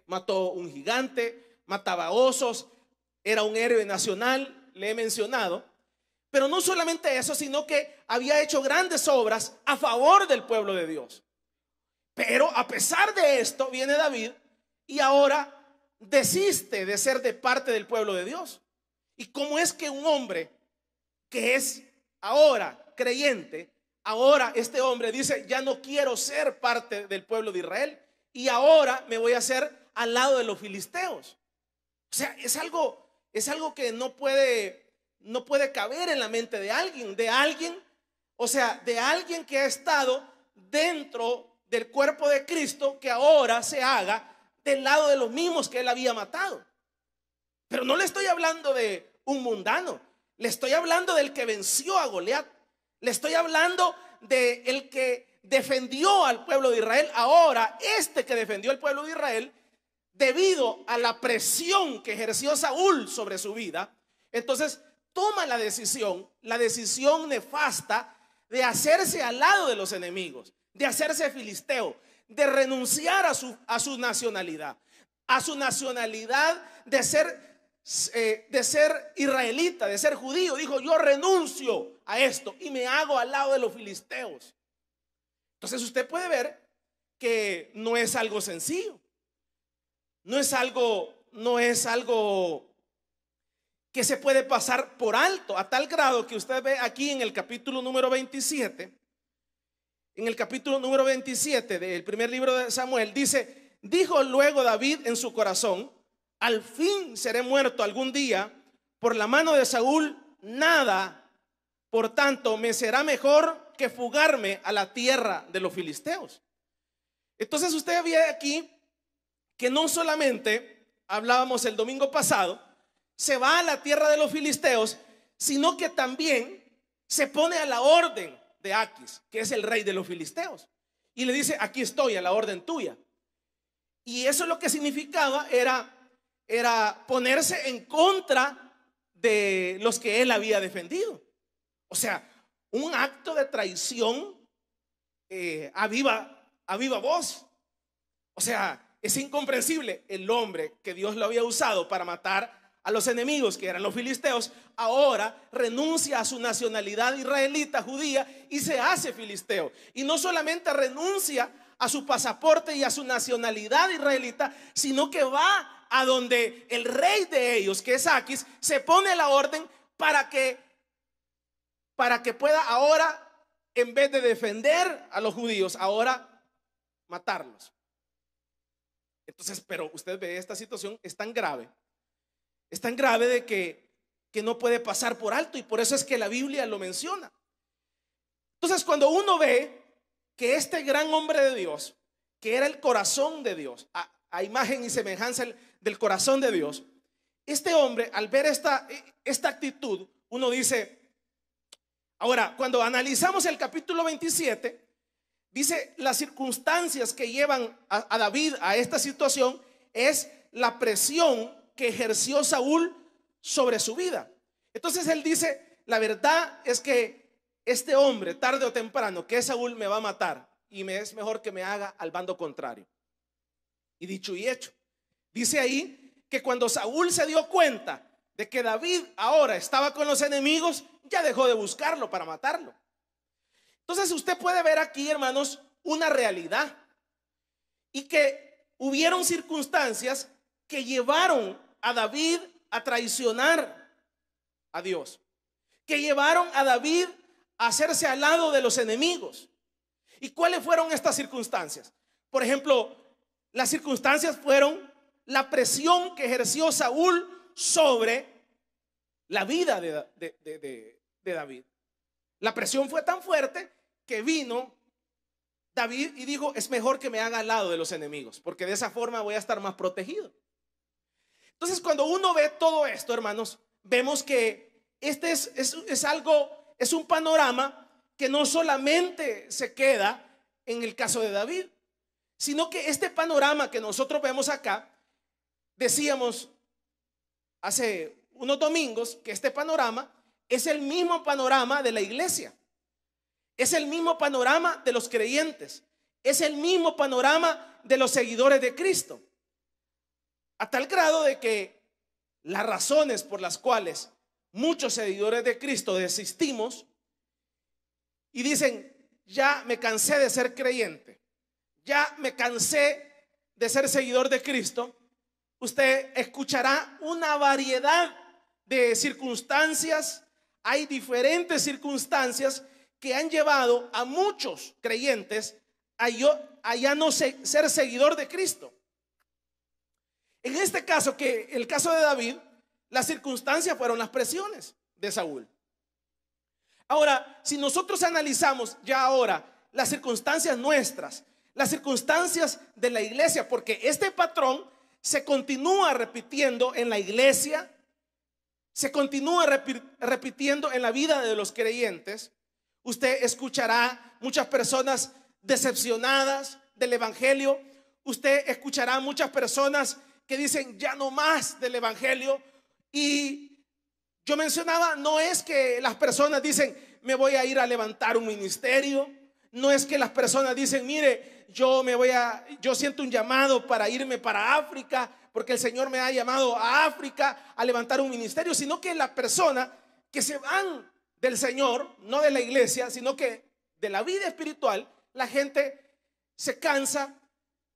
mató un gigante, mataba osos, era un héroe nacional, le he mencionado. Pero no solamente eso, sino que había hecho grandes obras a favor del pueblo de Dios. Pero a pesar de esto, viene David y ahora desiste de ser de parte del pueblo de Dios. ¿Y cómo es que un hombre que es ahora creyente, ahora este hombre dice, ya no quiero ser parte del pueblo de Israel y ahora me voy a hacer al lado de los filisteos? O sea, es algo que no puede caber en la mente de alguien, o sea, de alguien que ha estado dentro del cuerpo de Cristo, que ahora se haga del lado de los mismos que él había matado. Pero no le estoy hablando de un mundano, le estoy hablando del que venció a Goliat, le estoy hablando de el que defendió al pueblo de Israel. Ahora, este que defendió al pueblo de Israel, debido a la presión que ejerció Saúl sobre su vida, entonces toma la decisión nefasta de hacerse al lado de los enemigos, de hacerse filisteo, de renunciar a su nacionalidad, de ser israelita, de ser judío. Dijo, yo renuncio a esto y me hago al lado de los filisteos. Entonces usted puede ver que no es algo sencillo, no es algo que se puede pasar por alto, a tal grado que usted ve aquí en el capítulo número 27, del primer libro de Samuel, dice, dijo luego David en su corazón, al fin seré muerto algún día por la mano de Saúl, nada, por tanto me será mejor que fugarme a la tierra de los filisteos. Entonces usted ve aquí que no solamente hablábamos el domingo pasado, se va a la tierra de los filisteos, sino que también se pone a la orden de Aquis, que es el rey de los filisteos, y le dice, aquí estoy a la orden tuya. Y eso lo que significaba era ponerse en contra de los que él había defendido. O sea, un acto de traición a viva voz. O sea, es incomprensible. El hombre que Dios lo había usado para matar a los enemigos, que eran los filisteos, ahora renuncia a su nacionalidad israelita, judía, y se hace filisteo. Y no solamente renuncia a su pasaporte y a su nacionalidad israelita, sino que va a donde el rey de ellos, que es Aquis, se pone la orden para que pueda ahora, en vez de defender a los judíos, ahora matarlos. Entonces, pero usted ve, esta situación es tan grave de que no puede pasar por alto, y por eso es que la Biblia lo menciona. Entonces, cuando uno ve que este gran hombre de Dios, que era el corazón de Dios, a imagen y semejanza del corazón de Dios, este hombre, al ver esta actitud, uno dice, ahora, cuando analizamos el capítulo 27, dice, las circunstancias que llevan a David a esta situación es la presión que ejerció Saúl sobre su vida. Entonces él dice, la verdad es que este hombre, tarde o temprano, que es Saúl, me va a matar, y me es mejor que me haga al bando contrario. Y dicho y hecho, dice ahí que cuando Saúl se dio cuenta de que David ahora estaba con los enemigos, ya dejó de buscarlo para matarlo. Entonces usted puede ver aquí, hermanos, una realidad, y que hubieron circunstancias que llevaron a David a traicionar a Dios, que llevaron a David a hacerse al lado de los enemigos. ¿Y cuáles fueron estas circunstancias? Por ejemplo, las circunstancias fueron la presión que ejerció Saúl sobre la vida de David. La presión fue tan fuerte que vino David y dijo, es mejor que me haga al lado de los enemigos, porque de esa forma voy a estar más protegido. Entonces, cuando uno ve todo esto, hermanos, vemos que este es un panorama que no solamente se queda en el caso de David, sino que este panorama que nosotros vemos acá, decíamos hace unos domingos que este panorama es el mismo panorama de la iglesia, es el mismo panorama de los creyentes, es el mismo panorama de los seguidores de Cristo. A tal grado de que las razones por las cuales muchos seguidores de Cristo desistimos y dicen: ya me cansé de ser creyente, ya me cansé de ser seguidor de Cristo. Usted escuchará una variedad de circunstancias. Hay diferentes circunstancias que han llevado a muchos creyentes a ya no ser seguidor de Cristo. En este caso, que el caso de David, las circunstancias fueron las presiones de Saúl. Ahora, si nosotros analizamos ya ahora las circunstancias nuestras, las circunstancias de la iglesia, porque este patrón se continúa repitiendo en la iglesia, se continúa repitiendo en la vida de los creyentes. Usted escuchará muchas personas decepcionadas del evangelio. Usted escuchará muchas personas que dicen: ya no más del evangelio. Y yo mencionaba, no es que las personas dicen: me voy a ir a levantar un ministerio. No es que las personas dicen: mire, yo siento un llamado para irme para África, porque el Señor me ha llamado a África a levantar un ministerio. Sino que la persona que se van del Señor, no de la iglesia, sino que de la vida espiritual, la gente se cansa,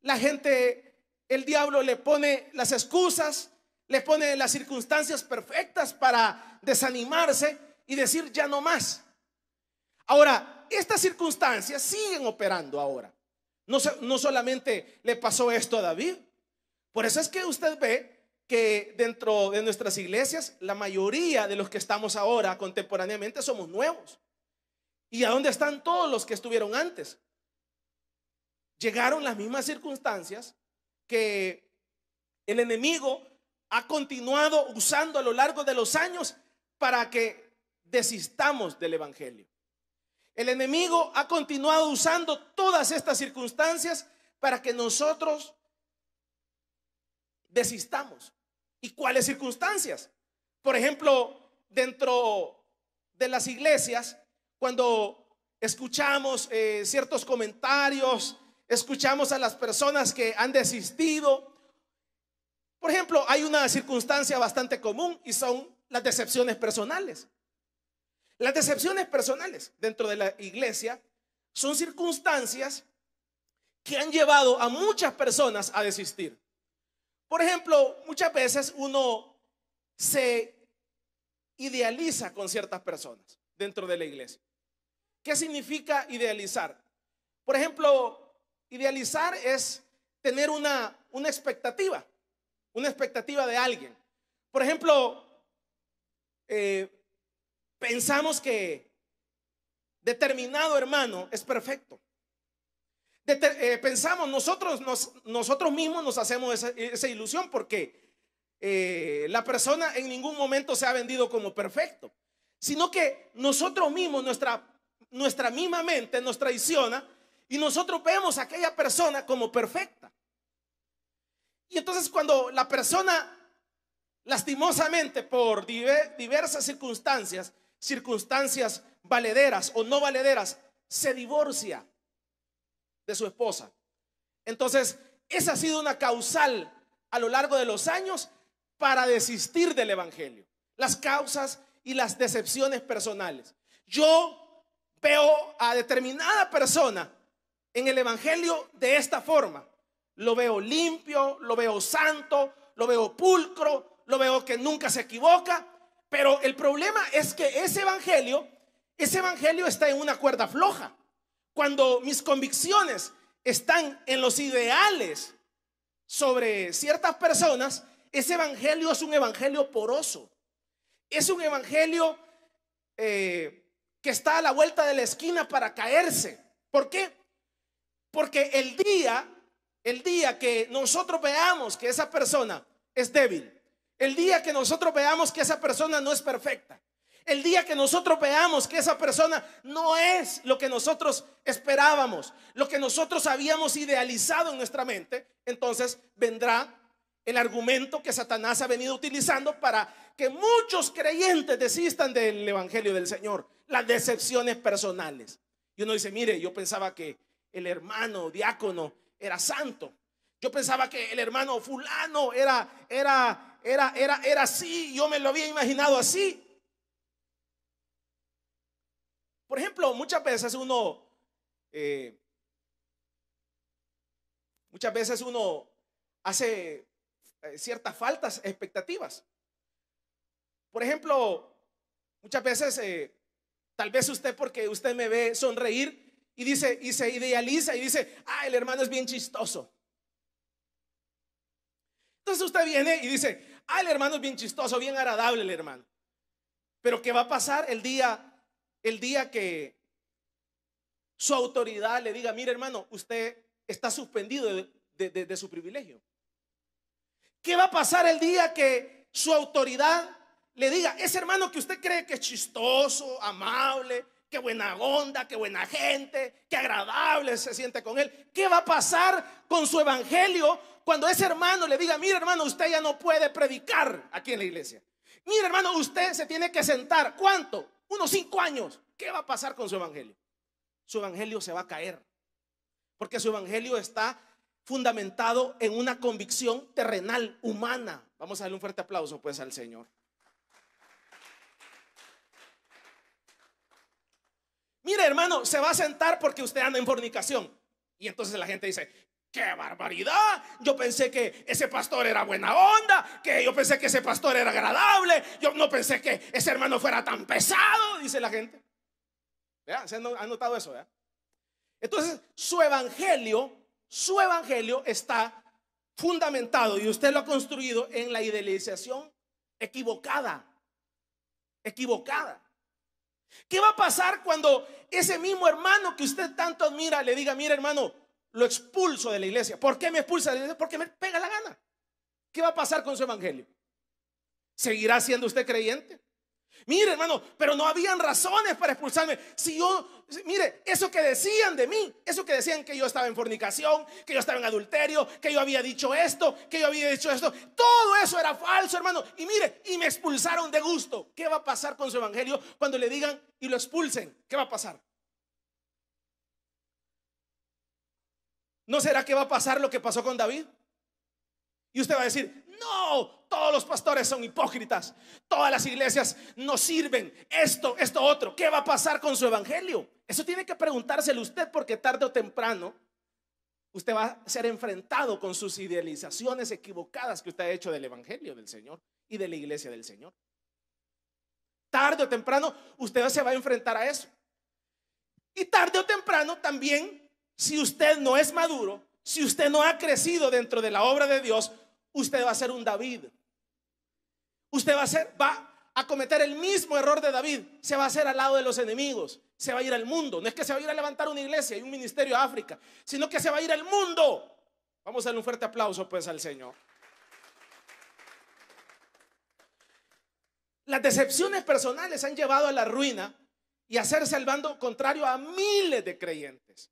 la gente, el diablo le pone las excusas, le pone las circunstancias perfectas para desanimarse y decir: ya no más. Ahora, estas circunstancias siguen operando ahora. No solamente le pasó esto a David. Por eso es que usted ve que dentro de nuestras iglesias, la mayoría de los que estamos ahora contemporáneamente somos nuevos. ¿Y a dónde están todos los que estuvieron antes? Llegaron las mismas circunstancias que el enemigo ha continuado usando a lo largo de los años para que desistamos del evangelio. El enemigo ha continuado usando todas estas circunstancias para que nosotros desistamos. ¿Y cuáles circunstancias? Por ejemplo, dentro de las iglesias, cuando escuchamos ciertos comentarios, escuchamos a las personas que han desistido. Por ejemplo, hay una circunstancia bastante común y son las decepciones personales. Las decepciones personales dentro de la iglesia son circunstancias que han llevado a muchas personas a desistir. Por ejemplo, muchas veces uno se idealiza con ciertas personas dentro de la iglesia. ¿Qué significa idealizar? Por ejemplo, idealizar es tener una expectativa de alguien. Por ejemplo, pensamos que determinado hermano es perfecto. Pensamos, nosotros mismos nos hacemos esa ilusión, porque la persona en ningún momento se ha vendido como perfecto, sino que nosotros mismos, nuestra misma mente nos traiciona y nosotros vemos a aquella persona como perfecta. Y entonces, cuando la persona, lastimosamente, por diversas circunstancias valederas o no valederas, se divorcia de su esposa, entonces esa ha sido una causal a lo largo de los años para desistir del evangelio. Las causas y las decepciones personales. Yo veo a determinada persona en el evangelio de esta forma. Lo veo limpio, lo veo santo, lo veo pulcro, lo veo que nunca se equivoca. Pero el problema es que ese evangelio está en una cuerda floja. Cuando mis convicciones están en los ideales sobre ciertas personas, ese evangelio es un evangelio poroso. Es un evangelio que está a la vuelta de la esquina para caerse. ¿Por qué? Porque el día que nosotros veamos que esa persona es débil, el día que nosotros veamos que esa persona no es perfecta, el día que nosotros veamos que esa persona no es lo que nosotros esperábamos, lo que nosotros habíamos idealizado en nuestra mente, entonces vendrá el argumento que Satanás ha venido utilizando para que muchos creyentes desistan del evangelio del Señor: las decepciones personales. Y uno dice: mire, yo pensaba que el hermano diácono era santo, Yo pensaba que el hermano fulano era así, yo me lo había imaginado así. Por ejemplo, muchas veces uno hace ciertas faltas expectativas. Por ejemplo, muchas veces tal vez usted, porque usted me ve sonreír y dice, y se idealiza y dice, el hermano es bien chistoso. Entonces usted viene y dice, el hermano es bien chistoso, bien agradable el hermano. Pero ¿qué va a pasar el día que su autoridad le diga, mire hermano, usted está suspendido de su privilegio? ¿Qué va a pasar el día que su autoridad le diga, ese hermano que usted cree que es chistoso, amable, qué buena onda, qué buena gente, qué agradable se siente con él? ¿Qué va a pasar con su evangelio cuando ese hermano le diga, mire hermano, usted ya no puede predicar aquí en la iglesia? Mire hermano, usted se tiene que sentar. ¿Cuánto? Unos 5 años. ¿Qué va a pasar con su evangelio? Su evangelio se va a caer, porque su evangelio está fundamentado en una convicción terrenal, humana. Vamos a darle un fuerte aplauso pues al Señor. Mire hermano, se va a sentar porque usted anda en fornicación. Y entonces la gente dice, ¡qué barbaridad! Yo pensé que ese pastor era buena onda, que yo pensé que ese pastor era agradable, yo no pensé que ese hermano fuera tan pesado, dice la gente. ¿Ya? ¿Se han notado eso? ¿Ya? Entonces su evangelio está fundamentado, y usted lo ha construido en la idealización equivocada. ¿Qué va a pasar cuando ese mismo hermano que usted tanto admira le diga, mire hermano, lo expulso de la iglesia? ¿Por qué me expulsa de la iglesia? Porque me pega la gana. ¿Qué va a pasar con su evangelio? ¿Seguirá siendo usted creyente? Mire hermano, pero no habían razones para expulsarme. Mire, eso que decían de mí, eso que decían que yo estaba en fornicación, que yo estaba en adulterio, que yo había dicho esto, que yo había dicho esto, todo eso era falso, hermano. Y mire, y me expulsaron de gusto. ¿Qué va a pasar con su evangelio cuando le digan y lo expulsen? ¿Qué va a pasar? ¿No será que va a pasar lo que pasó con David? Y usted va a decir, no, todos los pastores son hipócritas, todas las iglesias no sirven, esto otro. ¿Qué va a pasar con su evangelio? Eso tiene que preguntárselo usted, porque tarde o temprano usted va a ser enfrentado con sus idealizaciones equivocadas que usted ha hecho del evangelio del Señor y de la iglesia del Señor. Tarde o temprano usted se va a enfrentar a eso. Y tarde o temprano también, si usted no es maduro, si usted no ha crecido dentro de la obra de Dios, usted va a ser un David. Usted va a cometer el mismo error de David. Se va a hacer al lado de los enemigos. Se va a ir al mundo. No es que se va a ir a levantar una iglesia y un ministerio a África, sino que se va a ir al mundo. Vamos a darle un fuerte aplauso pues al Señor. Las decepciones personales han llevado a la ruina y a hacerse al bando contrario a miles de creyentes.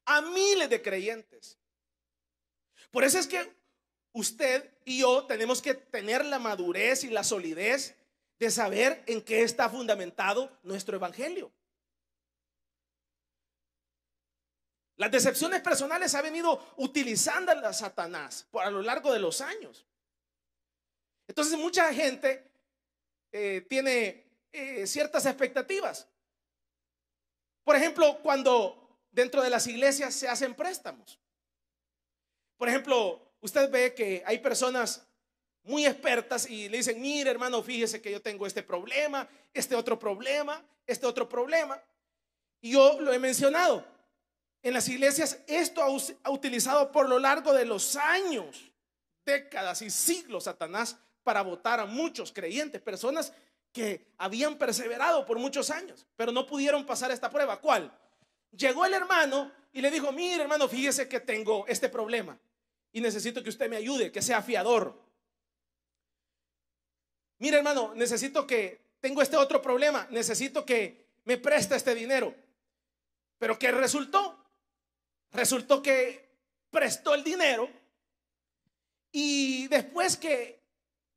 A miles de creyentes. Por eso es que usted y yo tenemos que tener la madurez y la solidez de saber en qué está fundamentado nuestro evangelio. Las decepciones personales ha venido utilizando a Satanás a lo largo de los años. Entonces mucha gente tiene ciertas expectativas. Por ejemplo, cuando dentro de las iglesias se hacen préstamos. Por ejemplo, usted ve que hay personas muy expertas y le dicen, mire hermano, fíjese que yo tengo este problema, este otro problema, este otro problema. Y yo lo he mencionado. En las iglesias esto ha utilizado por lo largo de los años, décadas y siglos Satanás para botar a muchos creyentes, personas que habían perseverado por muchos años, pero no pudieron pasar esta prueba. ¿Cuál? Llegó el hermano y le dijo, mire hermano, fíjese que tengo este problema y necesito que usted me ayude, que sea fiador. Mire hermano, tengo este otro problema, necesito que me preste este dinero. Pero ¿qué resultó? Resultó que prestó el dinero y después que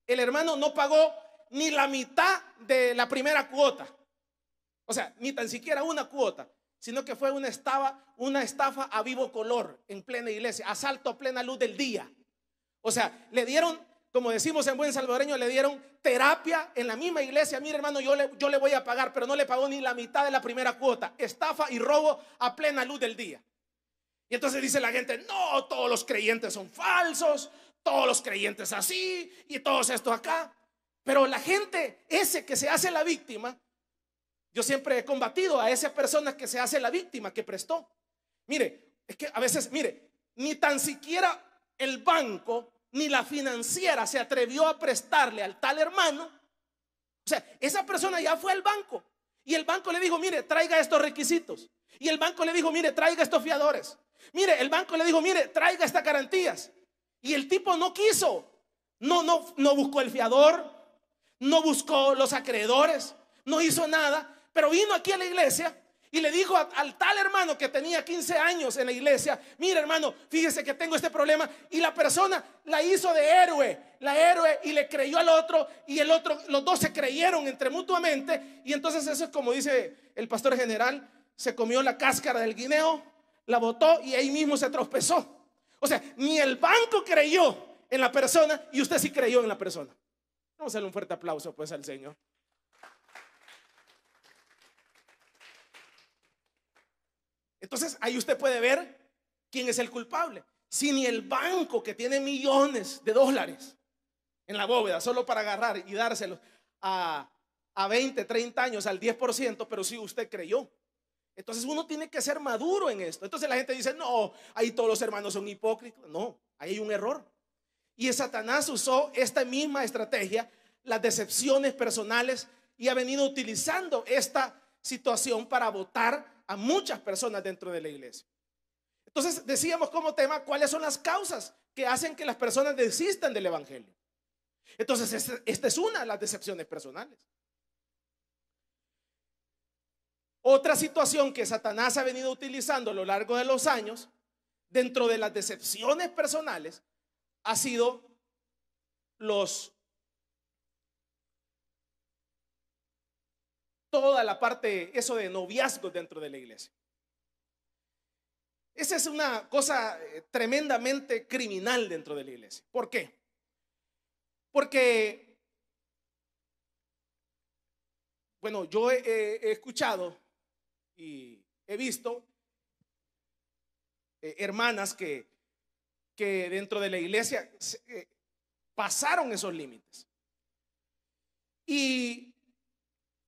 el hermano no pagó ni la mitad de la primera cuota, o sea, ni tan siquiera una cuota, sino que fue una estafa a vivo color en plena iglesia, asalto a plena luz del día. O sea, le dieron, como decimos en buen salvadoreño, le dieron terapia en la misma iglesia. Mire, hermano, yo le voy a pagar, pero no le pagó ni la mitad de la primera cuota. Estafa y robo a plena luz del día. Y entonces dice la gente: no, todos los creyentes son falsos, todos los creyentes así y todos estos acá. Pero la gente, ese que se hace la víctima, yo siempre he combatido a esa persona que se hace la víctima, que prestó. Mire, es que a veces, mire, ni tan siquiera el banco ni la financiera se atrevió a prestarle al tal hermano. O sea, esa persona ya fue al banco y el banco le dijo: mire, traiga estos requisitos. Y el banco le dijo: mire, traiga estos fiadores. Mire, el banco le dijo: mire, traiga estas garantías. Y el tipo no quiso. No buscó el fiador, no buscó los acreedores, no hizo nada. Pero vino aquí a la iglesia y le dijo al tal hermano que tenía 15 años en la iglesia: mire, hermano, fíjese que tengo este problema. Y la persona la hizo de héroe, y le creyó al otro, y el otro, los dos se creyeron entre mutuamente. Y entonces eso es como dice el pastor general: se comió la cáscara del guineo, la botó y ahí mismo se tropezó. O sea, ni el banco creyó en la persona y usted sí creyó en la persona. Vamos a darle un fuerte aplauso pues al Señor. Entonces ahí usted puede ver quién es el culpable. Si ni el banco, que tiene millones de dólares en la bóveda solo para agarrar y dárselos a 20, 30 años al 10%, pero si usted creyó. Entonces uno tiene que ser maduro en esto. Entonces la gente dice: no, ahí todos los hermanos son hipócritas. No, ahí hay un error. Y Satanás usó esta misma estrategia, las decepciones personales, y ha venido utilizando esta situación para botar a muchas personas dentro de la iglesia. Entonces decíamos como tema: ¿cuáles son las causas que hacen que las personas desistan del evangelio? Entonces esta es una de las decepciones personales. Otra situación que Satanás ha venido utilizando a lo largo de los años dentro de las decepciones personales ha sido toda la parte, eso de noviazgos dentro de la iglesia. Esa es una cosa tremendamente criminal dentro de la iglesia. ¿Por qué? Porque, bueno, yo he escuchado y he visto hermanas que dentro de la iglesia pasaron esos límites. Y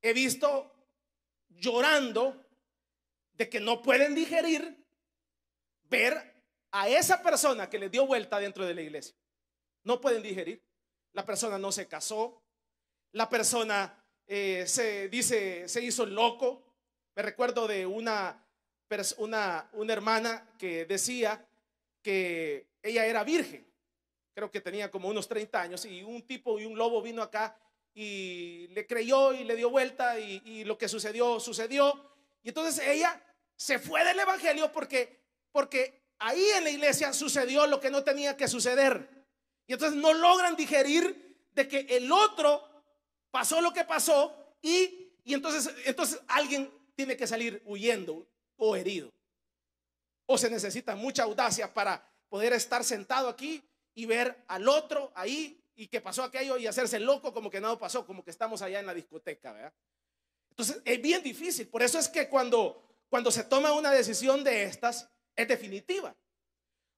he visto llorando de que no pueden digerir ver a esa persona que les dio vuelta dentro de la iglesia. No pueden digerir. La persona no se casó. La persona se hizo loco. Me recuerdo de una hermana que decía que ella era virgen. Creo que tenía como unos 30 años, y un tipo y un lobo vino acá y le creyó y le dio vuelta, y lo que sucedió. Y entonces ella se fue del evangelio porque ahí en la iglesia sucedió lo que no tenía que suceder. Y entonces no logran digerir de que el otro pasó lo que pasó, y entonces alguien tiene que salir huyendo o herido. O se necesita mucha audacia para poder estar sentado aquí y ver al otro ahí y que pasó aquello y hacerse loco como que nada pasó, como que estamos allá en la discoteca, ¿verdad? Entonces es bien difícil. Por eso es que cuando se toma una decisión de estas, es definitiva.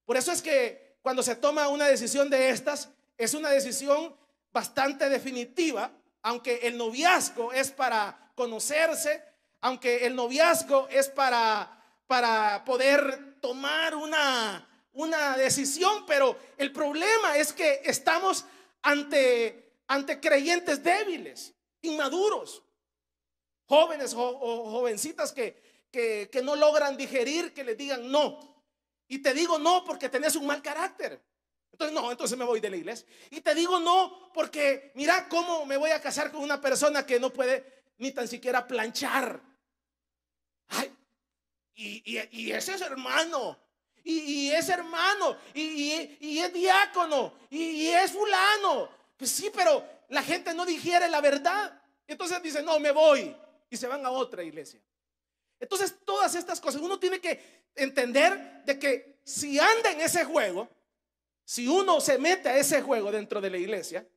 Por eso es que cuando se toma una decisión de estas, es una decisión bastante definitiva. Aunque el noviazgo es para conocerse, aunque el noviazgo es para poder tomar una decisión, pero el problema es que estamos ante creyentes débiles, inmaduros, jóvenes o jovencitas que no logran digerir que les digan no. Y te digo no porque tenés un mal carácter. Entonces me voy de la iglesia. Y te digo no porque mira cómo me voy a casar con una persona que no puede ni tan siquiera planchar. Ay, y ese es hermano. Y es hermano. Y es diácono. Y es fulano. Pues sí, pero la gente no digiere la verdad. Entonces dice no, me voy. Y se van a otra iglesia. Entonces, todas estas cosas, uno tiene que entender de que si anda en ese juego, si uno se mete a ese juego dentro de la iglesia,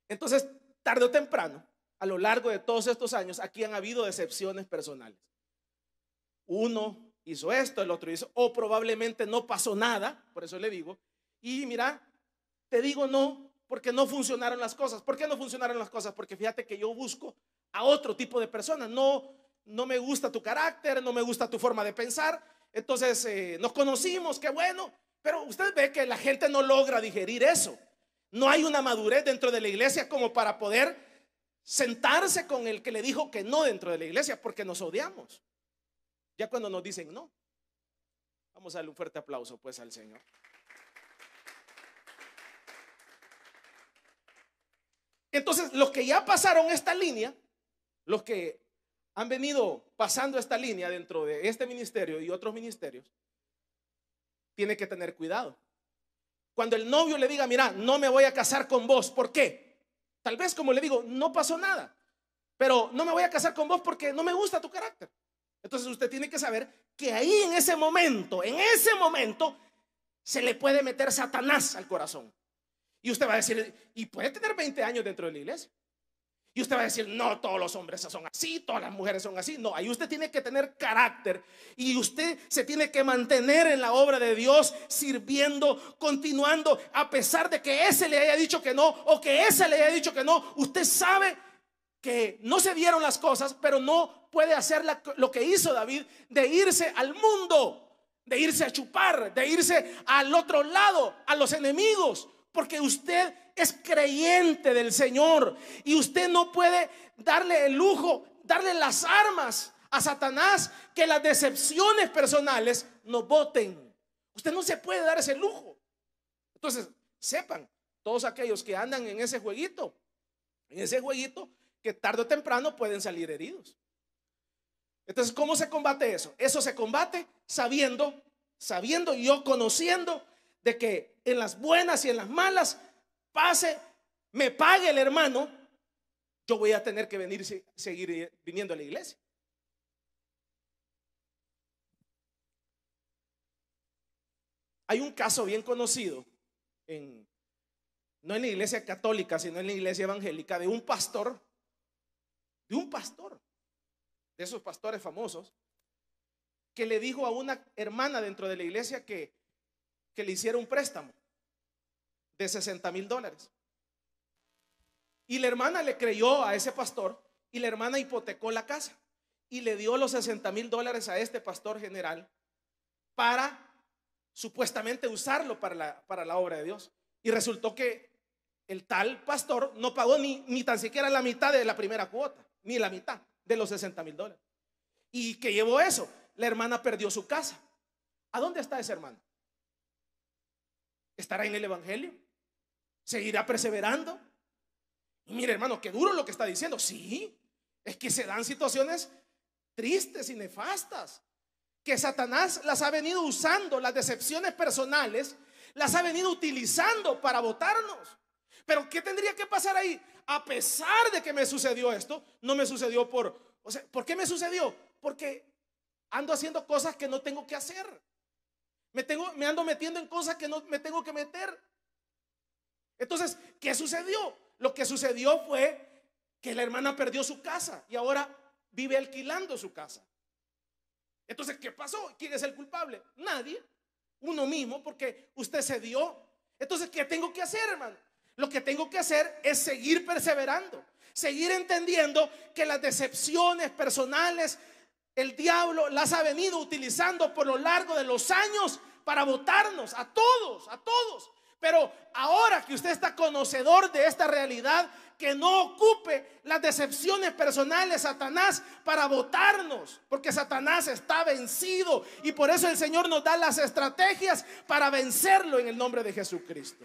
entonces tarde o temprano, a lo largo de todos estos años, aquí han habido decepciones personales. Uno hizo esto, el otro hizo, o probablemente no pasó nada, por eso le digo, y mira, te digo no, porque no funcionaron las cosas. ¿Por qué no funcionaron las cosas? Porque fíjate que yo busco a otro tipo de personas. No me gusta tu carácter, no me gusta tu forma de pensar. Entonces nos conocimos, qué bueno, pero usted ve que la gente no logra digerir eso. No hay una madurez dentro de la iglesia como para poder sentarse con el que le dijo que no dentro de la iglesia, porque nos odiamos. Ya cuando nos dicen no, vamos a darle un fuerte aplauso pues al Señor. Entonces, los que ya pasaron esta línea, los que han venido pasando esta línea dentro de este ministerio y otros ministerios, tienen que tener cuidado. Cuando el novio le diga, mira, no me voy a casar con vos, ¿por qué? Tal vez, como le digo, no pasó nada, pero no me voy a casar con vos porque no me gusta tu carácter. Entonces usted tiene que saber que ahí en ese momento, se le puede meter Satanás al corazón. Y usted va a decir, y puede tener 20 años dentro de la iglesia. Y usted va a decir, no, todos los hombres son así, todas las mujeres son así. No, ahí usted tiene que tener carácter. Y usted se tiene que mantener en la obra de Dios, sirviendo, continuando, a pesar de que ese le haya dicho que no, o que ese le haya dicho que no. Usted sabe que no se dieron las cosas, pero no puede hacer lo que hizo David, de irse al mundo, de irse a chupar, de irse al otro lado, a los enemigos. Porque usted es creyente del Señor y usted no puede darle el lujo, darle las armas a Satanás, que las decepciones personales nos boten. Usted no se puede dar ese lujo. Entonces, sepan, todos aquellos que andan en ese jueguito, que tarde o temprano pueden salir heridos. Entonces, ¿cómo se combate eso? Eso se combate sabiendo y yo conociendo de que en las buenas y en las malas, me pague el hermano, yo voy a tener que seguir viniendo a la iglesia. Hay un caso bien conocido, no en la iglesia católica, sino en la iglesia evangélica, de un pastor, de esos pastores famosos, que le dijo a una hermana dentro de la iglesia que le hiciera un préstamo de $60,000. Y la hermana le creyó a ese pastor y la hermana hipotecó la casa y le dio los $60,000 a este pastor general para supuestamente usarlo para la obra de Dios. Y resultó que el tal pastor no pagó ni tan siquiera la mitad de la primera cuota, ni la mitad de los $60,000. ¿Y qué llevó eso? La hermana perdió su casa. ¿A dónde está ese hermano? ¿Estará en el evangelio? ¿Seguirá perseverando? Y mire, hermano, qué duro lo que está diciendo. Sí, es que se dan situaciones tristes y nefastas, que Satanás las ha venido usando, las decepciones personales las ha venido utilizando para botarnos. Pero ¿qué tendría que pasar ahí? A pesar de que me sucedió esto, no me sucedió ¿por qué me sucedió? Porque ando haciendo cosas que no tengo que hacer. Me ando metiendo en cosas que no me tengo que meter. Entonces, ¿qué sucedió? Lo que sucedió fue que la hermana perdió su casa y ahora vive alquilando su casa. Entonces, ¿qué pasó? ¿Quién es el culpable? Nadie. Uno mismo, porque usted se dio. Entonces, ¿qué tengo que hacer, hermano? Lo que tengo que hacer es seguir perseverando, seguir entendiendo que las decepciones personales, el diablo las ha venido utilizando por lo largo de los años para botarnos a todos. Pero ahora que usted está conocedor de esta realidad, que no ocupe las decepciones personales, Satanás, para botarnos, porque Satanás está vencido y por eso el Señor nos da las estrategias para vencerlo en el nombre de Jesucristo.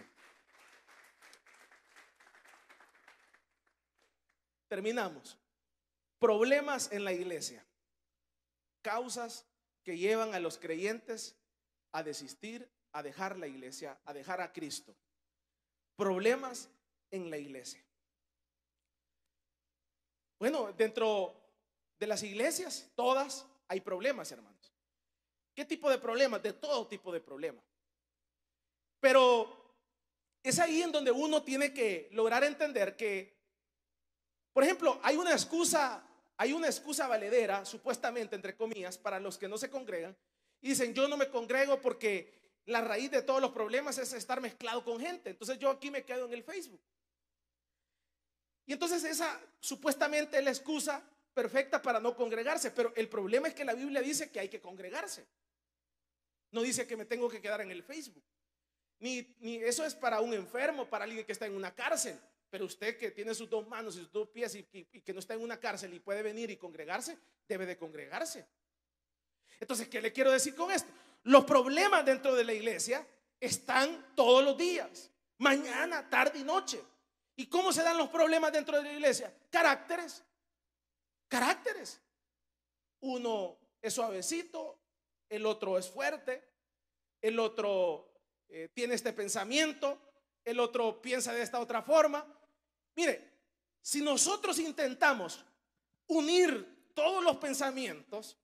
Terminamos. Problemas en la iglesia. Causas que llevan a los creyentes a desistir, a dejar la iglesia, a dejar a Cristo. Problemas en la iglesia. Bueno, dentro de las iglesias, todas, hay problemas, hermanos. ¿Qué tipo de problemas? De todo tipo de problemas. Pero es ahí en donde uno tiene que lograr entender que, por ejemplo, hay una excusa valedera, supuestamente, entre comillas, para los que no se congregan. Y dicen, yo no me congrego porque la raíz de todos los problemas es estar mezclado con gente. Entonces yo aquí me quedo en el Facebook. Y entonces esa supuestamente es la excusa perfecta para no congregarse. Pero el problema es que la Biblia dice que hay que congregarse. No dice que me tengo que quedar en el Facebook. Ni eso es para un enfermo, para alguien que está en una cárcel. Pero usted que tiene sus dos manos y sus dos pies y que no está en una cárcel y puede venir y congregarse, debe de congregarse. Entonces, ¿qué le quiero decir con esto? Los problemas dentro de la iglesia están todos los días, mañana, tarde y noche. ¿Y cómo se dan los problemas dentro de la iglesia? Caracteres. Uno es suavecito, el otro es fuerte, el otro tiene este pensamiento, el otro piensa de esta otra forma. Mire, si nosotros intentamos unir todos los pensamientos,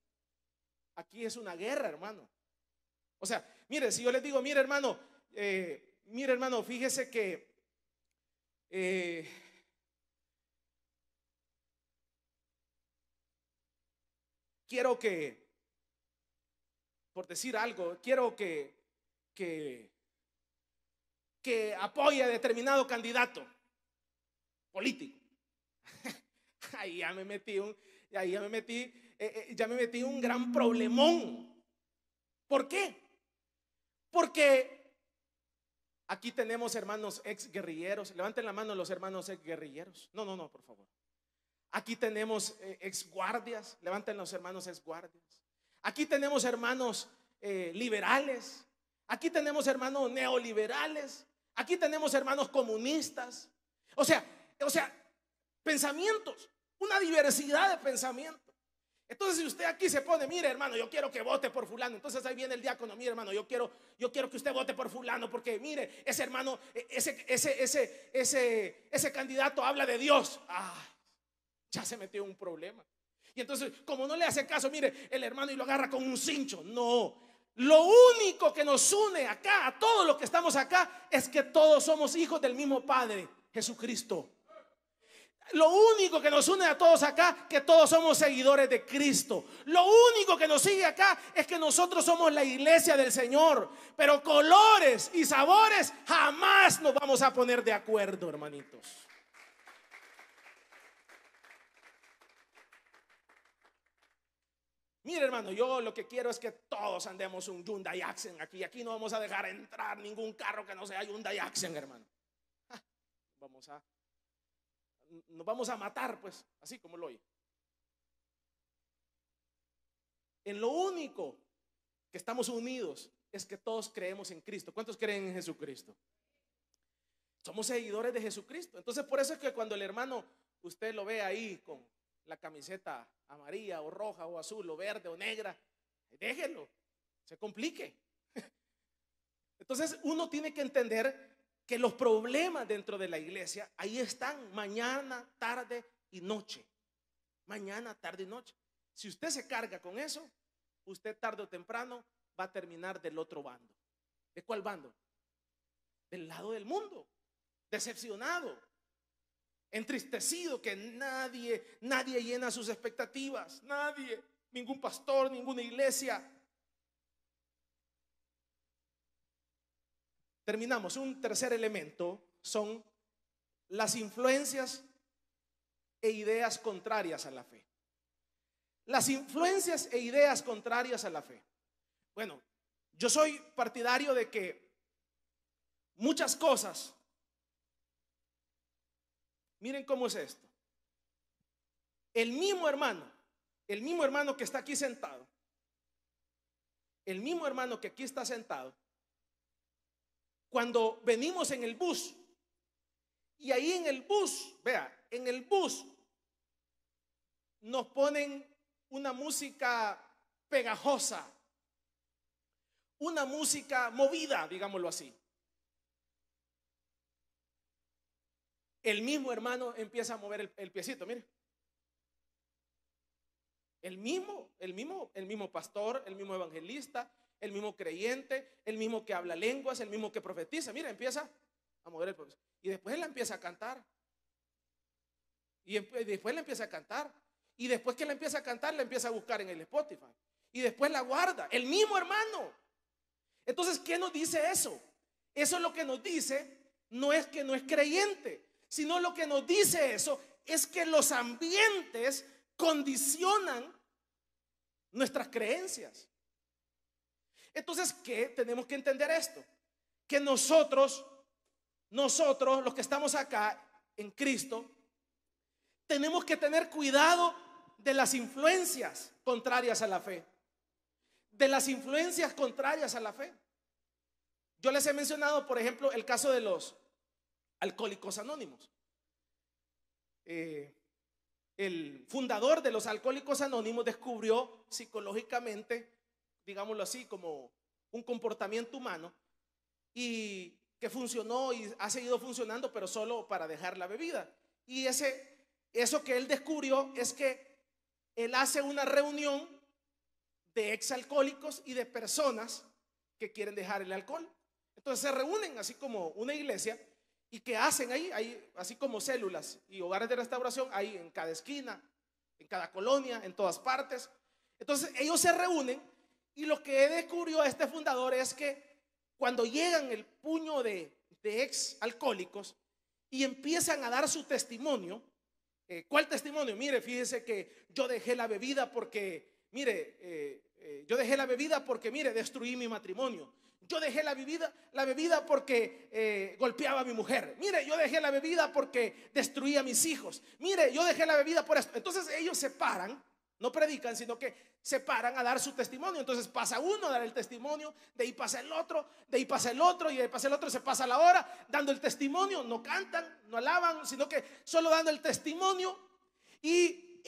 aquí es una guerra, hermano. O sea, mire, si yo les digo, mire hermano, fíjese que quiero que, por decir algo, quiero que apoye a determinado candidato político. Ahí ya me metí un gran problemón. ¿Por qué? Porque aquí tenemos hermanos ex guerrilleros. Levanten la mano los hermanos ex guerrilleros. No, por favor. Aquí tenemos ex guardias. Levanten los hermanos ex guardias. Aquí tenemos hermanos liberales. Aquí tenemos hermanos neoliberales. Aquí tenemos hermanos comunistas. O sea, pensamientos, una diversidad de pensamientos. Entonces, si usted aquí se pone, mire hermano, yo quiero que vote por fulano. Entonces ahí viene el diácono, mire hermano, yo quiero que usted vote por fulano, porque mire, ese hermano, ese candidato habla de Dios. Ya se metió en un problema. Y entonces, como no le hace caso, mire, el hermano y lo agarra con un cincho. No, lo único que nos une acá, a todos los que estamos acá, es que todos somos hijos del mismo Padre, Jesucristo. Lo único que nos une a todos acá, que todos somos seguidores de Cristo. Lo único que nos sigue acá es que nosotros somos la iglesia del Señor. Pero colores y sabores jamás nos vamos a poner de acuerdo, hermanitos. Mire hermano, yo lo que quiero es que todos andemos un Hyundai Accent aquí. Aquí no vamos a dejar entrar ningún carro que no sea Hyundai Accent, hermano. Nos vamos a matar, pues, así como lo oye. En lo único que estamos unidos es que todos creemos en Cristo. ¿Cuántos creen en Jesucristo? Somos seguidores de Jesucristo. Entonces por eso es que cuando el hermano, usted lo ve ahí con la camiseta amarilla o roja o azul o verde o negra, déjelo, se complique. Entonces uno tiene que entender que los problemas dentro de la iglesia ahí están mañana, tarde y noche. Mañana, tarde y noche. Si usted se carga con eso, usted tarde o temprano va a terminar del otro bando. ¿De cuál bando? Del lado del mundo. Decepcionado, entristecido, que nadie llena sus expectativas. Nadie, ningún pastor, ninguna iglesia. Terminamos. Un tercer elemento son las influencias e ideas contrarias a la fe. Las influencias e ideas contrarias a la fe. Bueno, yo soy partidario de que muchas cosas, miren cómo es esto. El mismo hermano que está aquí sentado, el mismo hermano que aquí está sentado, cuando venimos en el bus, y ahí en el bus, vea, en el bus nos ponen una música pegajosa, una música movida, digámoslo así. El mismo hermano empieza a mover el piecito, mire. El mismo pastor, el mismo evangelista, el mismo creyente, el mismo que habla lenguas, el mismo que profetiza. Mira, empieza a mover el profesor. Y después él la empieza a cantar. Y después la empieza a cantar. Y después que la empieza a cantar, la empieza a buscar en el Spotify. Y después la guarda. El mismo hermano. Entonces, ¿qué nos dice eso? Eso lo que nos dice no es que no es creyente, sino lo que nos dice eso es que los ambientes condicionan nuestras creencias. Entonces, ¿qué? Tenemos que entender esto, que nosotros los que estamos acá en Cristo, tenemos que tener cuidado de las influencias contrarias a la fe. De las influencias contrarias a la fe. Yo les he mencionado, por ejemplo, el caso de los Alcohólicos Anónimos. El fundador de los Alcohólicos Anónimos descubrió psicológicamente, digámoslo así, como un comportamiento humano y que funcionó y ha seguido funcionando, pero solo para dejar la bebida. Y eso que él descubrió es que él hace una reunión de exalcohólicos y de personas que quieren dejar el alcohol. Entonces se reúnen así como una iglesia. ¿Y qué hacen ahí? Hay así como células y hogares de restauración hay en cada esquina, en cada colonia, en todas partes. Entonces ellos se reúnen y lo que descubrió este fundador es que cuando llegan el puño de ex alcohólicos y empiezan a dar su testimonio, ¿cuál testimonio? Mire, fíjese que yo dejé la bebida porque, mire, destruí mi matrimonio. Yo dejé la bebida porque golpeaba a mi mujer. Mire, yo dejé la bebida porque destruía a mis hijos. Mire, yo dejé la bebida por esto. Entonces ellos se paran, no predican, sino que se paran a dar su testimonio. Entonces pasa uno a dar el testimonio, de ahí pasa el otro, de ahí pasa el otro, y de ahí pasa el otro, se pasa la hora dando el testimonio. No cantan, no alaban, sino que solo dando el testimonio. Y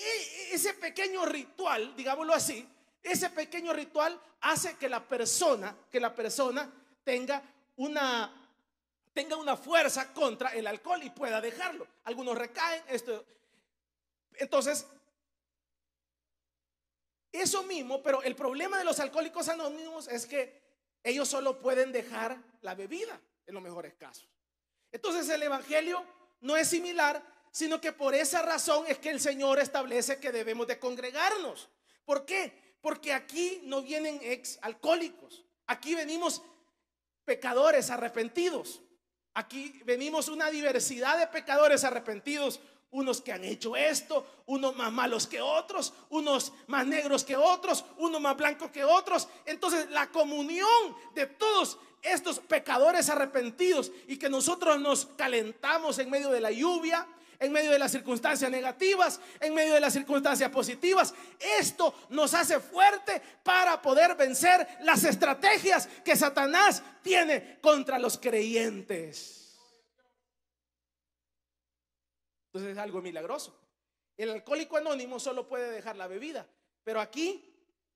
ese pequeño ritual, digámoslo así, ese pequeño ritual hace que la persona tenga una fuerza contra el alcohol y pueda dejarlo. Algunos recaen. Entonces, eso mismo, pero el problema de los Alcohólicos Anónimos es que ellos solo pueden dejar la bebida en los mejores casos. Entonces el evangelio no es similar, sino que por esa razón es que el Señor establece que debemos de congregarnos. ¿Por qué? Porque aquí no vienen ex alcohólicos, aquí venimos pecadores arrepentidos, aquí venimos una diversidad de pecadores arrepentidos, unos que han hecho esto, unos más malos que otros, unos más negros que otros, unos más blancos que otros. Entonces la comunión de todos estos pecadores arrepentidos y que nosotros nos calentamos en medio de la lluvia, en medio de las circunstancias negativas, en medio de las circunstancias positivas, esto nos hace fuerte para poder vencer las estrategias que Satanás tiene contra los creyentes. Entonces es algo milagroso. El alcohólico anónimo solo puede dejar la bebida, pero aquí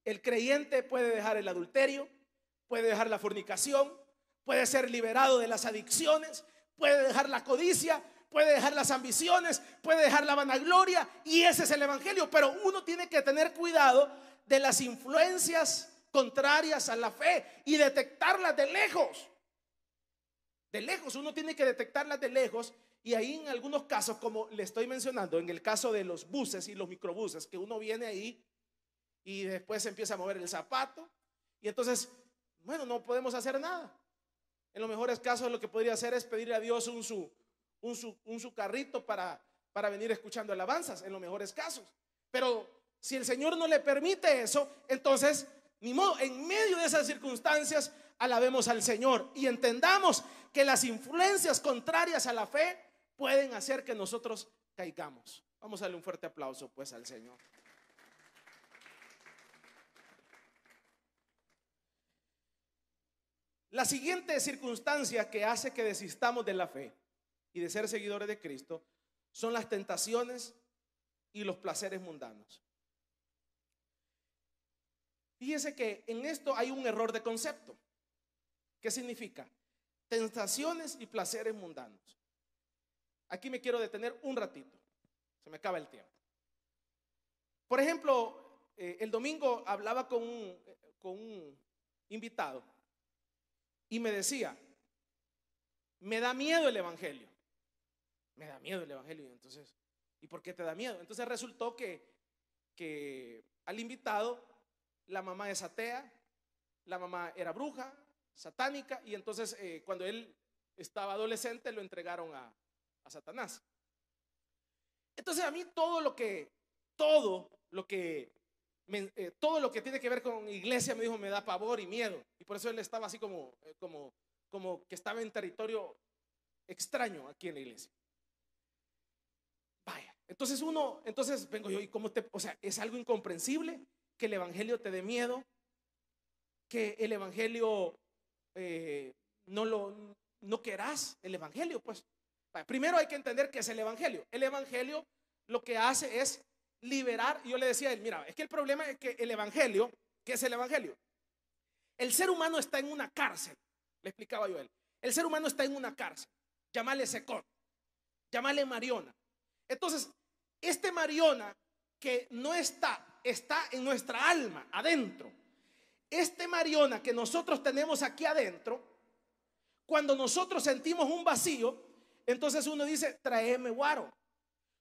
el creyente puede dejar el adulterio, puede dejar la fornicación, puede ser liberado de las adicciones, puede dejar la codicia, puede dejar las ambiciones, puede dejar la vanagloria, y ese es el evangelio. Pero uno tiene que tener cuidado de las influencias contrarias a la fe y detectarlas de lejos. De lejos, uno tiene que detectarlas de lejos. Y ahí en algunos casos, como le estoy mencionando, en el caso de los buses y los microbuses, que uno viene ahí y después se empieza a mover el zapato, y entonces, bueno, no podemos hacer nada. En los mejores casos lo que podría hacer es pedirle a Dios un su carrito para venir escuchando alabanzas, en los mejores casos. Pero si el Señor no le permite eso, entonces ni modo, en medio de esas circunstancias alabemos al Señor y entendamos que las influencias contrarias a la fe pueden hacer que nosotros caigamos. Vamos a darle un fuerte aplauso pues al Señor. La siguiente circunstancia que hace que desistamos de la fe y de ser seguidores de Cristo son las tentaciones y los placeres mundanos. Fíjese que en esto hay un error de concepto. ¿Qué significa? Tentaciones y placeres mundanos. Aquí me quiero detener un ratito, se me acaba el tiempo. Por ejemplo, el domingo hablaba con un invitado y me decía, me da miedo el evangelio. Me da miedo el evangelio. Entonces, ¿y por qué te da miedo? Entonces resultó que al invitado, la mamá es atea, la mamá era bruja, satánica, y entonces cuando él estaba adolescente lo entregaron a Satanás. Entonces a mí todo lo que tiene que ver con iglesia, me dijo, me da pavor y miedo. Y por eso él estaba así como que estaba en territorio extraño aquí en la iglesia. Vaya, entonces vengo yo y o sea, es algo incomprensible que el evangelio te dé miedo, que el evangelio no querás el evangelio, pues. Vaya, primero hay que entender qué es el evangelio. El evangelio lo que hace es liberar. Y yo le decía a él, mira, es que el problema es que el evangelio, ¿qué es el evangelio? El ser humano está en una cárcel, le explicaba yo a él. El ser humano está en una cárcel, llámale Secón, llámale Mariona. Entonces, este Mariona que no está en nuestra alma, adentro. Este Mariona que nosotros tenemos aquí adentro, cuando nosotros sentimos un vacío, entonces uno dice, tráeme guaro.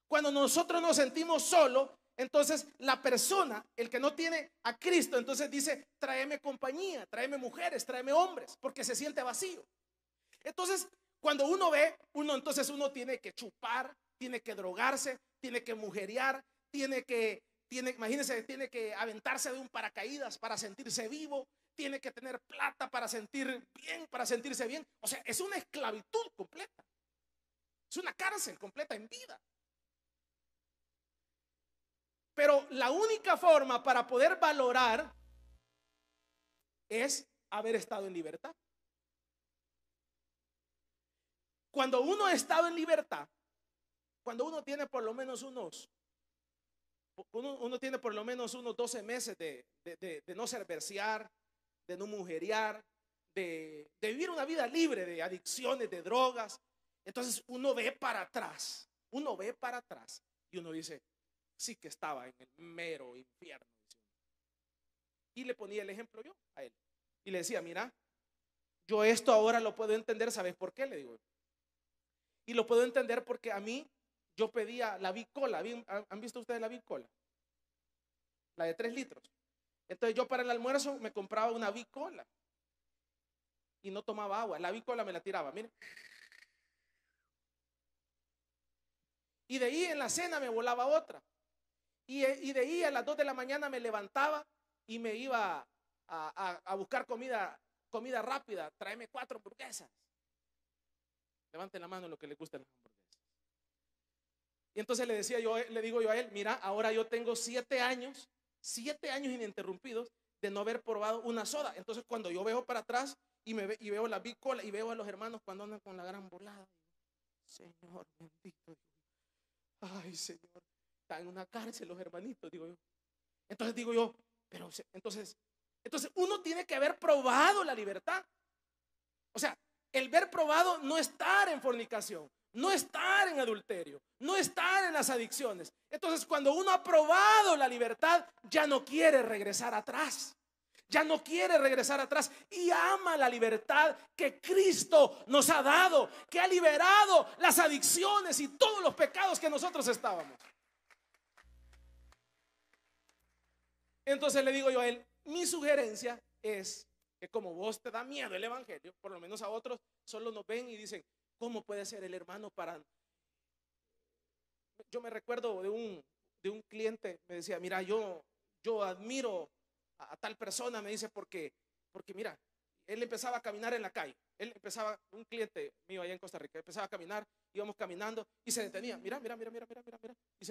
Cuando nosotros nos sentimos solos, entonces la persona, el que no tiene a Cristo, entonces dice, tráeme compañía, tráeme mujeres, tráeme hombres, porque se siente vacío. Entonces, cuando uno ve, entonces uno tiene que chupar, tiene que drogarse, tiene que mujerear, imagínense, tiene que aventarse de un paracaídas para sentirse vivo, tiene que tener plata para sentirse bien. O sea, es una esclavitud completa. Es una cárcel completa en vida. Pero la única forma para poder valorar es haber estado en libertad. Cuando uno ha estado en libertad, cuando uno tiene por lo menos unos 12 meses de no serverciar, de no mujerear, de vivir una vida libre de adicciones, de drogas, entonces uno ve para atrás y uno dice, sí que estaba en el mero infierno. Y le ponía el ejemplo yo a él y le decía, mira, yo esto ahora lo puedo entender, ¿sabes por qué? Le digo, y lo puedo entender porque a mí yo pedía la bicola. ¿Han visto ustedes la bicola? La de 3 litros. Entonces yo para el almuerzo me compraba una bicola y no tomaba agua. La bicola me la tiraba, miren. Y de ahí en la cena me volaba otra. Y de ahí a las 2 de la mañana me levantaba y me iba a buscar comida rápida. Tráeme 4 hamburguesas. Levanten la mano lo que le gustan las hamburguesas. Y entonces le digo yo a él, mira, ahora yo tengo 7 años ininterrumpidos de no haber probado una soda. Entonces cuando yo veo para atrás y veo la bicola y veo a los hermanos cuando andan con la gran volada, Señor bendito, ay Señor, están en una cárcel los hermanitos, digo yo. Entonces digo yo, pero entonces uno tiene que haber probado la libertad. O sea, el ver probado no estar en fornicación, no estar en adulterio, no estar en las adicciones. Entonces cuando uno ha probado la libertad, ya no quiere regresar atrás. Ya no quiere regresar atrás y ama la libertad que Cristo nos ha dado, que ha liberado las adicciones y todos los pecados que nosotros estábamos. Entonces le digo yo a él, mi sugerencia es que como vos te da miedo el evangelio, por lo menos a otros solo nos ven y dicen, ¿cómo puede ser el hermano para? Yo me recuerdo de un cliente, me decía, mira, yo admiro a tal persona, me dice, porque mira, él empezaba a caminar en la calle, un cliente mío allá en Costa Rica, empezaba a caminar, íbamos caminando y se detenía, mira, y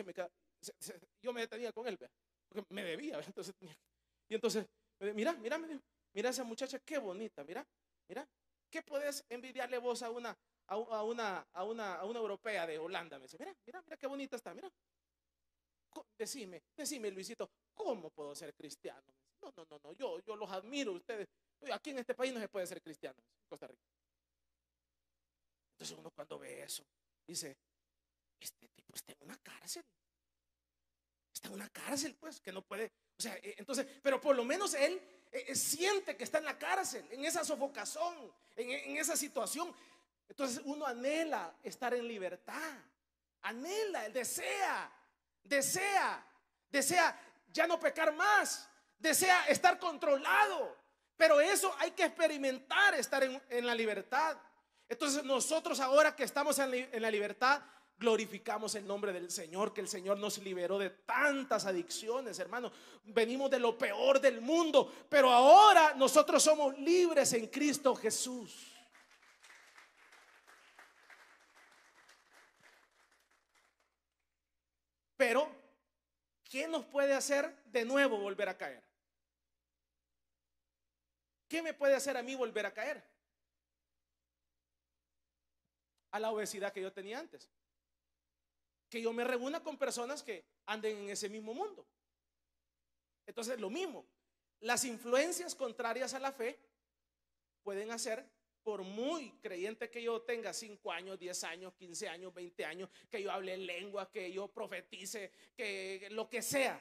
yo me detenía con él, porque me debía, entonces mira esa muchacha, qué bonita, mira, ¿qué podés envidiarle vos a una europea de Holanda? Me dice, mira qué bonita está, mira. Decime Luisito, ¿cómo puedo ser cristiano? No, yo los admiro ustedes. Aquí en este país no se puede ser cristiano, en Costa Rica. Entonces uno cuando ve eso dice, este tipo está en una cárcel. Está en una cárcel, pues, que no puede, o sea, entonces, pero por lo menos él siente que está en la cárcel, en esa sofocación, en esa situación. Entonces uno anhela estar en libertad, anhela, desea ya no pecar más, desea estar controlado, pero eso hay que experimentar, estar en la libertad. Entonces nosotros ahora que estamos en la libertad, glorificamos el nombre del Señor, que el Señor nos liberó de tantas adicciones, hermano. Venimos de lo peor del mundo, pero ahora nosotros somos libres en Cristo Jesús. Pero ¿qué nos puede hacer de nuevo volver a caer? ¿Qué me puede hacer a mí volver a caer? A la obesidad que yo tenía antes. Que yo me reúna con personas que anden en ese mismo mundo. Entonces lo mismo, las influencias contrarias a la fe pueden hacer, por muy creyente que yo tenga, 5 años, 10 años, 15 años, 20 años, que yo hable lengua, que yo profetice, que lo que sea,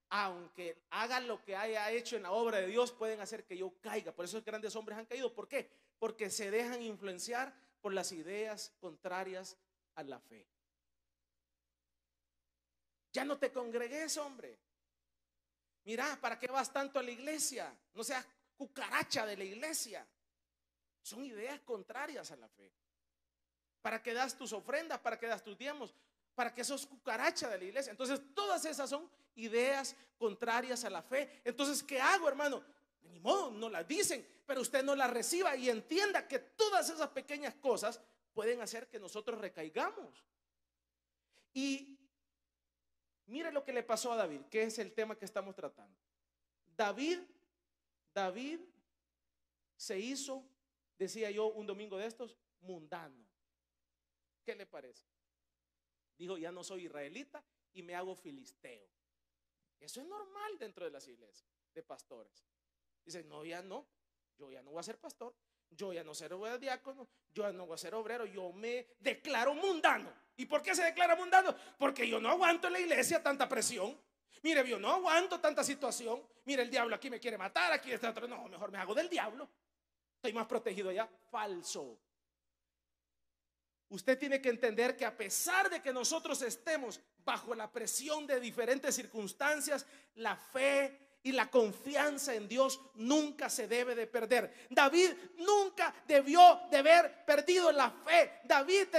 aunque haga lo que haya hecho en la obra de Dios, pueden hacer que yo caiga. Por eso los grandes hombres han caído. ¿Por qué? Porque se dejan influenciar por las ideas contrarias a la fe. Ya no te congregues, hombre. Mira, ¿para qué vas tanto a la iglesia? No seas cucaracha de la iglesia. Son ideas contrarias a la fe. ¿Para qué das tus ofrendas? ¿Para qué das tus diezmos? ¿Para qué sos cucaracha de la iglesia? Entonces todas esas son ideas contrarias a la fe. Entonces, ¿qué hago, hermano? Ni modo, no las dicen, pero usted no las reciba y entienda que todas esas pequeñas cosas pueden hacer que nosotros recaigamos. Y mire lo que le pasó a David, que es el tema que estamos tratando. David se hizo, decía yo un domingo de estos, mundano. ¿Qué le parece? Dijo, ya no soy israelita y me hago filisteo. Eso es normal dentro de las iglesias de pastores. Dice, no, ya no, yo ya no voy a ser pastor, yo ya no seré diácono, yo ya no voy a ser obrero, yo me declaro mundano. ¿Y por qué se declara mundano? Porque yo no aguanto en la iglesia tanta presión. Mire, yo no aguanto tanta situación. Mire, el diablo aquí me quiere matar, aquí está otro. No, mejor me hago del diablo. Estoy más protegido allá. Falso. Usted tiene que entender que a pesar de que nosotros estemos bajo la presión de diferentes circunstancias, la fe y la confianza en Dios nunca se debe de perder. David nunca debió de haber perdido la fe. David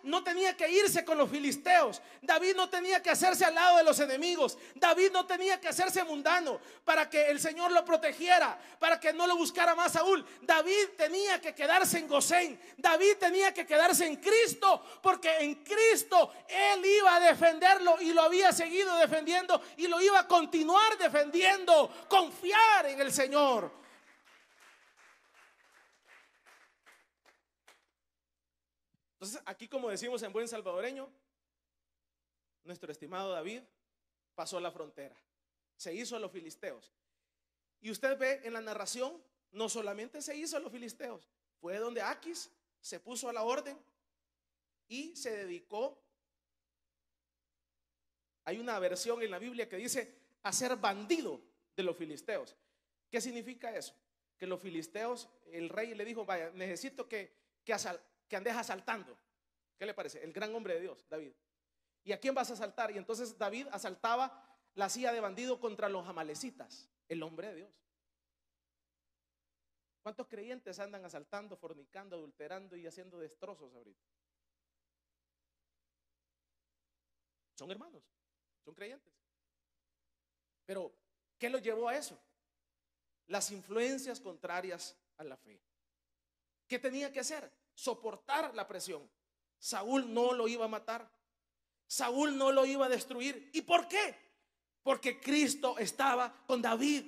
no tenía que irse con los filisteos. David no tenía que hacerse al lado de los enemigos. David no tenía que hacerse mundano para que el Señor lo protegiera, para que no lo buscara más Saúl. David tenía que quedarse en Gosén. David tenía que quedarse en Cristo, porque en Cristo él iba a defenderlo y lo había seguido defendiendo y lo iba a continuar defendiendo. Confiar en el Señor. Entonces, aquí, como decimos en buen salvadoreño, nuestro estimado David pasó la frontera, se hizo a los filisteos. Y usted ve en la narración, no solamente se hizo a los filisteos, fue donde Aquis se puso a la orden y se dedicó. Hay una versión en la Biblia que dice a ser bandido de los filisteos. ¿Qué significa eso? Que los filisteos, el rey le dijo, vaya, necesito que andes asaltando. ¿Qué le parece? El gran hombre de Dios, David. ¿Y a quién vas a asaltar? Y entonces David asaltaba, la hacía de bandido contra los amalecitas, el hombre de Dios. ¿Cuántos creyentes andan asaltando, fornicando, adulterando y haciendo destrozos ahorita? Son hermanos, son creyentes. Pero ¿qué los llevó a eso? Las influencias contrarias a la fe. ¿Qué tenía que hacer? Soportar la presión. Saúl no lo iba a matar. Saúl no lo iba a destruir. ¿Y por qué? Porque Cristo estaba con David.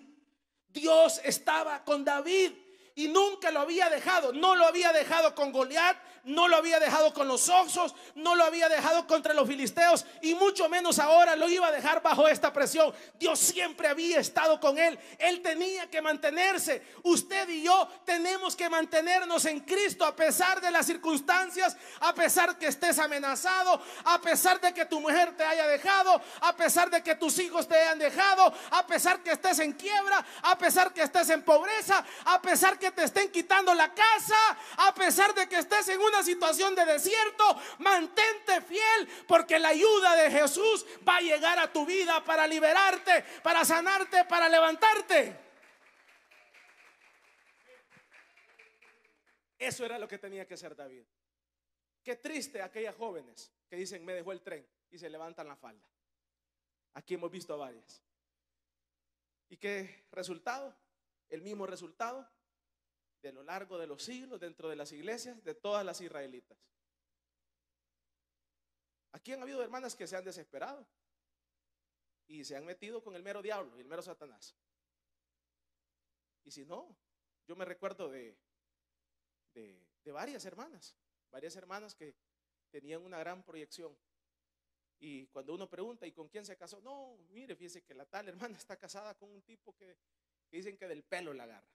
Dios estaba con David. Y nunca lo había dejado. No lo había dejado con Goliat, no lo había dejado con los oxos, no lo había dejado contra los filisteos, y mucho menos ahora lo iba a dejar bajo esta presión. Dios siempre había estado con él. Él tenía que mantenerse. Usted y yo tenemos que mantenernos en Cristo a pesar de las circunstancias, a pesar que estés amenazado, a pesar de que tu mujer te haya dejado, a pesar de que tus hijos te hayan dejado, a pesar que estés en quiebra, a pesar que estés en pobreza, a pesar que te estén quitando la casa, a pesar de que estés en una situación de desierto. Mantente fiel, porque la ayuda de Jesús va a llegar a tu vida para liberarte, para sanarte, para levantarte. Eso era lo que tenía que hacer David. Qué triste aquellas jóvenes que dicen: me dejó el tren, y se levantan la falda. Aquí hemos visto a varias. ¿Y qué resultado? El mismo resultado de lo largo de los siglos dentro de las iglesias de todas las israelitas. Aquí han habido hermanas que se han desesperado y se han metido con el mero diablo y el mero Satanás. Y si no, yo me recuerdo de varias hermanas que tenían una gran proyección. Y cuando uno pregunta: ¿y con quién se casó? No, mire, fíjese que la tal hermana está casada con un tipo que dicen que del pelo la agarra.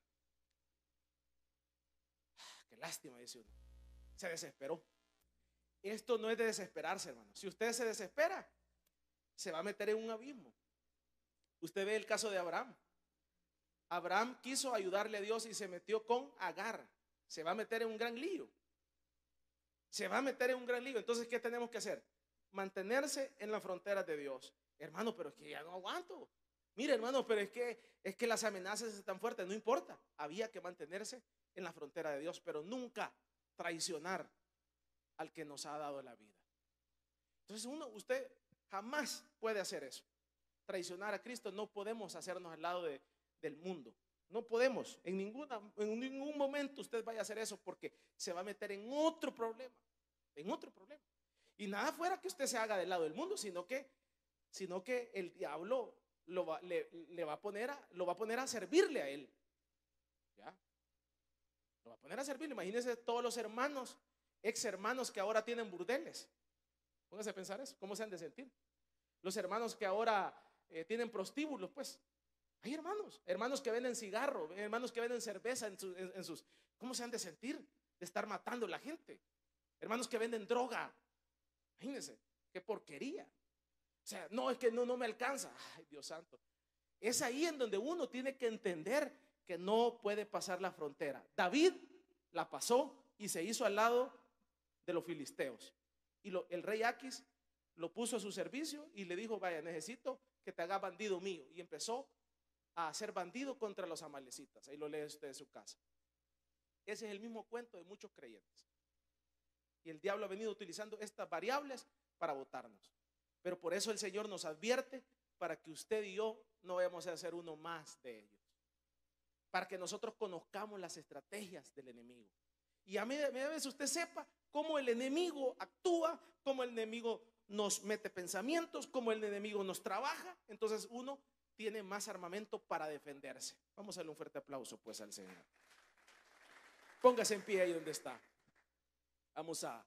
Qué lástima, dice uno. Se desesperó. Esto no es de desesperarse, hermano. Si usted se desespera, se va a meter en un abismo. Usted ve el caso de Abraham. Abraham quiso ayudarle a Dios y se metió con Agar. Se va a meter en un gran lío. Se va a meter en un gran lío. Entonces, ¿qué tenemos que hacer? Mantenerse en las fronteras de Dios. Hermano, pero es que ya no aguanto. Mire, hermano, pero es que las amenazas están fuertes. No importa. Había que mantenerse en la frontera de Dios, pero nunca traicionar al que nos ha dado la vida. Entonces usted jamás puede hacer eso. Traicionar a Cristo. No podemos hacernos al lado del mundo. No podemos. En ningún momento usted vaya a hacer eso, porque se va a meter en otro problema. En otro problema. Y nada fuera que usted se haga del lado del mundo, sino que el diablo lo va a poner a servirle a él. ¿Ya? Lo va a poner a servirle. Imagínense todos los hermanos, ex hermanos que ahora tienen burdeles. Póngase a pensar eso. ¿Cómo se han de sentir? Los hermanos que ahora tienen prostíbulos, pues. Hay hermanos que venden cigarro, hermanos que venden cerveza en sus. ¿Cómo se han de sentir de estar matando a la gente? Hermanos que venden droga. Imagínense, qué porquería. O sea, no, es que no me alcanza. Ay, Dios santo. Es ahí en donde uno tiene que entender que no puede pasar la frontera. David la pasó y se hizo al lado de los filisteos. Y el rey Aquis lo puso a su servicio y le dijo: vaya, necesito que te haga bandido mío. Y empezó a hacer bandido contra los amalecitas. Ahí lo lee usted en su casa. Ese es el mismo cuento de muchos creyentes. Y el diablo ha venido utilizando estas variables para botarnos. Pero por eso el Señor nos advierte, para que usted y yo no vayamos a ser uno más de ellos. Para que nosotros conozcamos las estrategias del enemigo. Y a veces usted sepa cómo el enemigo actúa, cómo el enemigo nos mete pensamientos, cómo el enemigo nos trabaja. Entonces uno tiene más armamento para defenderse. Vamos a darle un fuerte aplauso pues al Señor. Póngase en pie ahí donde está. Vamos a